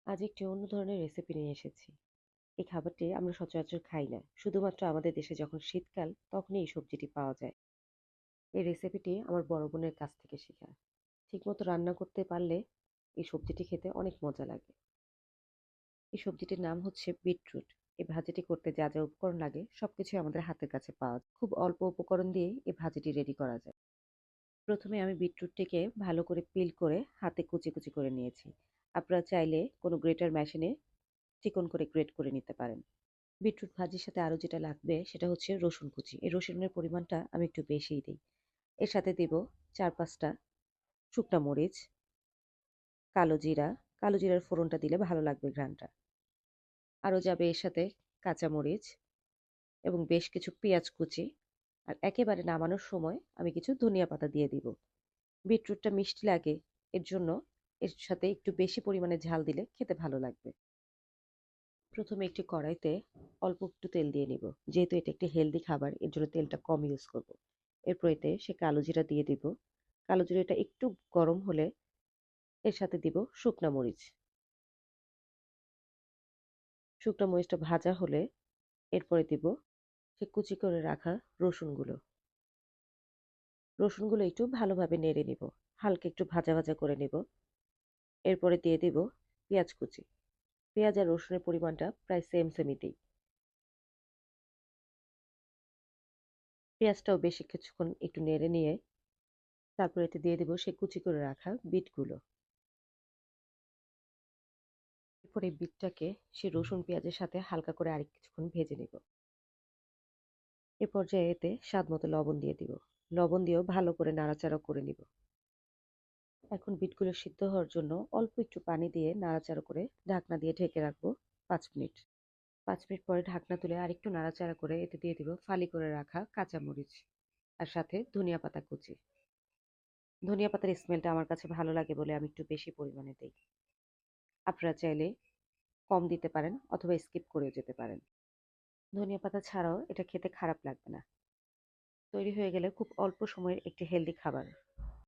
আজ একটি অন্য ধরনের রেসিপি নিয়ে এসেছি। এই খাবারটি আমরা সচরাচর খাই না। শুধুমাত্র আমাদের দেশে যখন শীতকাল তখনই এই সবজিটি পাওয়া যায়। এই রেসিপিটি আমার বড় বোনের কাছ থেকে শেখা। ঠিকমতো রান্না করতে পারলে এই সবজিটি খেতে অনেক মজা লাগে। এই সবজিটির নাম হচ্ছে বিটরুট। এই ভাজিটি করতে যা যা উপকরণ লাগে সবকিছুই আমাদের হাতের কাছে পাওয়া যায়। খুব অল্প উপকরণ দিয়ে এই ভাজিটি রেডি করা যায়। প্রথমে আমি বিটরুটটিকে ভালো করে পিল করে হাতে কুচি কুচি করে নিয়েছি। আপনারা চাইলে কোনো গ্রেটার মেশিনে চিকন করে গ্রেট করে নিতে পারেন। বিটরুট ভাজির সাথে আরো যেটা লাগবে সেটা হচ্ছে রসুন কুচি। এই রসুনের পরিমাণটা আমি একটু বেশিই দিই। এর সাথে দিব ৪-৫ টা শুকনা মরিচ, কালো জিরা। কালো জিরার ফোড়নটা দিলে ভালো লাগবে ঘ্রাণটা। আরো যাবে এর সাথে কাঁচা মরিচ এবং বেশ কিছু পেঁয়াজ কুচি। আর একেবারে নামানোর সময় আমি কিছু ধনিয়া পাতা দিয়ে দিব। বিটরুটটা মিষ্টি লাগে, এর জন্য এর সাথে একটু বেশি পরিমাণে ঝাল দিলে খেতে ভালো লাগবে। প্রথমে একটি কড়াইতে অল্প একটু তেল দিয়ে নিব। যেহেতু এটা একটি হেলদি খাবার এর জন্য তেলটা কম ইউজ করব। এরপর এতে সে কালো জিরা দিয়ে দিব। কালো জিরাটা একটু গরম হলে এর সাথে দিব শুকনা মরিচ। শুকনা মরিচটা ভাজা হলে এরপরে দিব সে কুচি করে রাখা রসুনগুলো। রসুনগুলো একটু ভালোভাবে নেড়ে নিব। হালকা একটু ভাজা ভাজা করে নিব। এরপরে দিয়ে দিব পেঁয়াজ কুচি। পেঁয়াজ আর রসুনের পরিমাণটা প্রায় সেম সেমই দিই। পেঁয়াজটাও বেশ কিছুক্ষণ একটু নেড়ে নিয়ে তারপর এতে দিয়ে দিব সে কুচি করে রাখা বিটগুলো। এরপর এই বিটটাকে সে রসুন পেঁয়াজের সাথে হালকা করে আরেক কিছুক্ষণ ভেজে নিব। এ পর্যায়ে এতে স্বাদ মতো লবণ দিয়ে দিব। লবণ দিয়েও ভালো করে নাড়াচাড়া করে নিব। এখন বিটগুলো সিদ্ধ হওয়ার জন্য অল্প একটু পানি দিয়ে নাড়াচাড়া করে ঢাকনা দিয়ে ঢেকে রাখবো ৫ মিনিট। ৫ মিনিট পরে ঢাকনা তুলে আরেকটু নাড়াচাড়া করে এতে দিয়ে দিব ফালি করে রাখা কাঁচামরিচ আর সাথে ধনিয়া পাতা কুচি। ধনিয়া পাতার স্মেলটা আমার কাছে ভালো লাগে বলে আমি একটু বেশি পরিমাণে দেই। আপনারা চাইলে কম দিতে পারেন অথবা স্কিপ করেও যেতে পারেন। ধনিয়া পাতা ছাড়াও এটা খেতে খারাপ লাগবে না। তৈরি হয়ে গেলে খুব অল্প সময়ের একটি হেলদি খাবার।